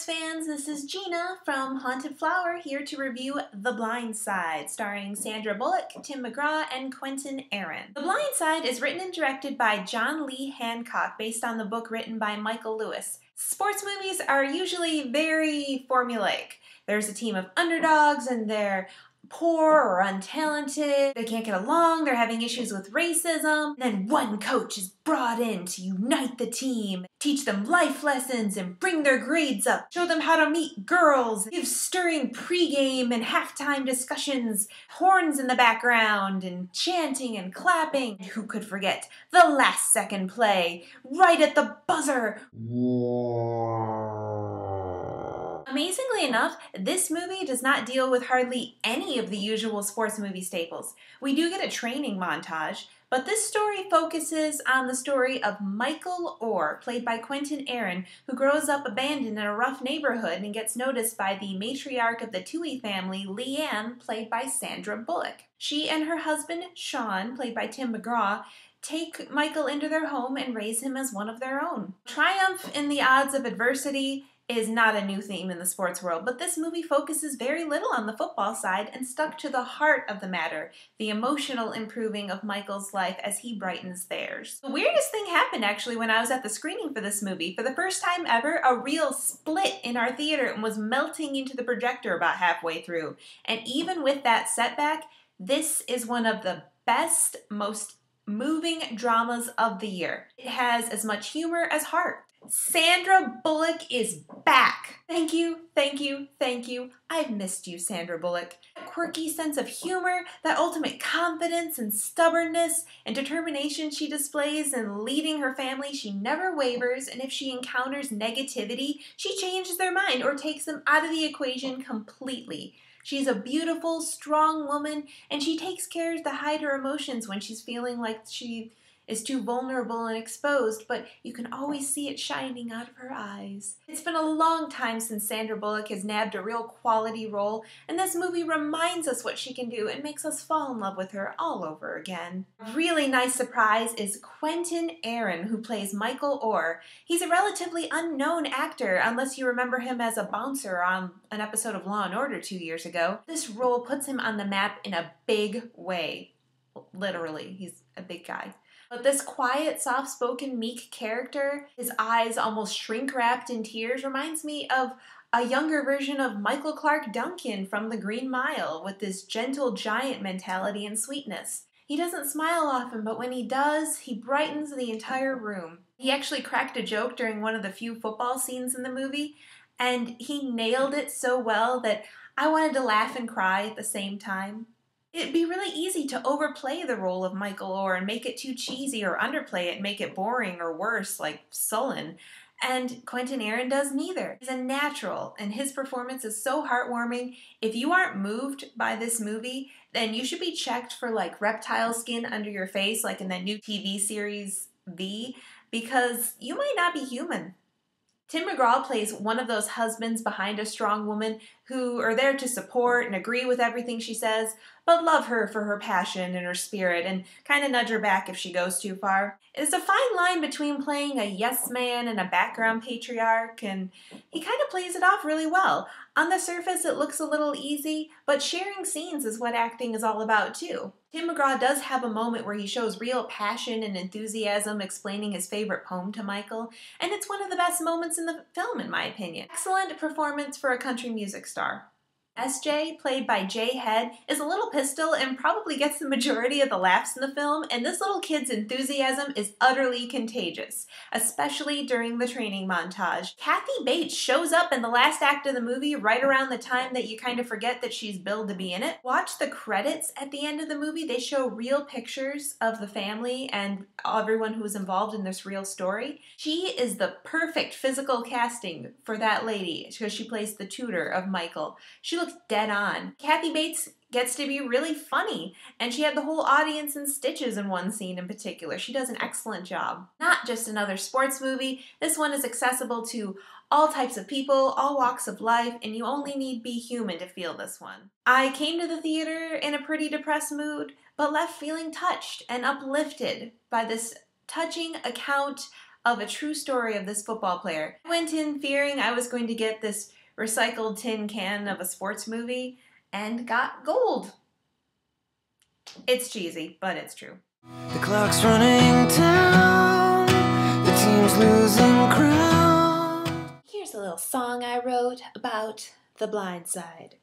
sports fans, this is Gina from Haunted Flower here to review The Blind Side, starring Sandra Bullock, Tim McGraw, and Quentin Aaron. The Blind Side is written and directed by John Lee Hancock based on the book written by Michael Lewis. Sports movies are usually very formulaic. There's a team of underdogs and they're poor or untalented, they can't get along, they're having issues with racism, and then one coach is brought in to unite the team, teach them life lessons and bring their grades up, show them how to meet girls, give stirring pregame and halftime discussions, horns in the background, and chanting and clapping. And who could forget the last second play, right at the buzzer? Amazingly enough, this movie does not deal with hardly any of the usual sports movie staples. We do get a training montage, but this story focuses on the story of Michael Orr, played by Quentin Aaron, who grows up abandoned in a rough neighborhood and gets noticed by the matriarch of the Toohey family, Leanne, played by Sandra Bullock. She and her husband, Sean, played by Tim McGraw, take Michael into their home and raise him as one of their own. Triumph in the odds of adversity is not a new theme in the sports world, but this movie focuses very little on the football side and stuck to the heart of the matter, the emotional improving of Michael's life as he brightens theirs. The weirdest thing happened actually when I was at the screening for this movie. For the first time ever, a reel split in our theater and was melting into the projector about halfway through. And even with that setback, this is one of the best, most moving dramas of the year. It has as much humor as heart. Sandra Bullock is back. Thank you, thank you, thank you. I've missed you, Sandra Bullock. That quirky sense of humor, that ultimate confidence and stubbornness and determination she displays in leading her family, she never wavers, and if she encounters negativity, she changes their mind or takes them out of the equation completely. She's a beautiful, strong woman, and she takes care to hide her emotions when she's feeling like she is too vulnerable and exposed, but you can always see it shining out of her eyes. It's been a long time since Sandra Bullock has nabbed a real quality role, and this movie reminds us what she can do and makes us fall in love with her all over again. A really nice surprise is Quentin Aaron, who plays Michael Orr. He's a relatively unknown actor, unless you remember him as a bouncer on an episode of Law & Order 2 years ago. This role puts him on the map in a big way. Literally, he's a big guy. But this quiet, soft-spoken, meek character, his eyes almost shrink-wrapped in tears, reminds me of a younger version of Michael Clarke Duncan from The Green Mile, with this gentle giant mentality and sweetness. He doesn't smile often, but when he does, he brightens the entire room. He actually cracked a joke during one of the few football scenes in the movie, and he nailed it so well that I wanted to laugh and cry at the same time. It'd be really easy to overplay the role of Michael Orr and make it too cheesy, or underplay it and make it boring or worse, like sullen. And Quentin Aaron does neither. He's a natural, and his performance is so heartwarming. If you aren't moved by this movie, then you should be checked for like reptile skin under your face, like in that new TV series V, because you might not be human. Tim McGraw plays one of those husbands behind a strong woman who are there to support and agree with everything she says, but love her for her passion and her spirit and kind of nudge her back if she goes too far. It's a fine line between playing a yes man and a background patriarch, and he kind of plays it off really well. On the surface, it looks a little easy, but sharing scenes is what acting is all about too. Tim McGraw does have a moment where he shows real passion and enthusiasm explaining his favorite poem to Michael, and it's one of the best moments in the film in my opinion. Excellent performance for a country music star. SJ, played by Jay Head, is a little pistol and probably gets the majority of the laughs in the film, and this little kid's enthusiasm is utterly contagious, especially during the training montage. Kathy Bates shows up in the last act of the movie right around the time that you kind of forget that she's billed to be in it. Watch the credits at the end of the movie. They show real pictures of the family and everyone who's involved in this real story. She is the perfect physical casting for that lady because she plays the tutor of Michael. She looks dead on. Kathy Bates gets to be really funny, and she had the whole audience in stitches in one scene in particular. She does an excellent job. Not just another sports movie, this one is accessible to all types of people, all walks of life, and you only need be human to feel this one. I came to the theater in a pretty depressed mood, but left feeling touched and uplifted by this touching account of a true story of this football player. I went in fearing I was going to get this recycled tin can of a sports movie and got gold. It's cheesy, but it's true. The clock's running down, the team's losing ground. Here's a little song I wrote about The Blind Side.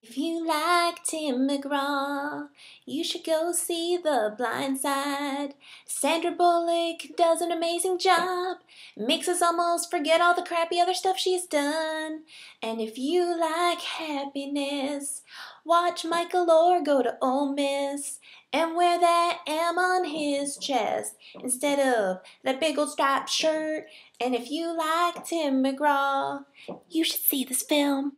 If you like Tim McGraw, you should go see The Blind Side. Sandra Bullock does an amazing job. Makes us almost forget all the crappy other stuff she's done. And if you like happiness, watch Michael Orr go to Ole Miss and wear that M on his chest instead of that big old striped shirt. And if you like Tim McGraw, you should see this film.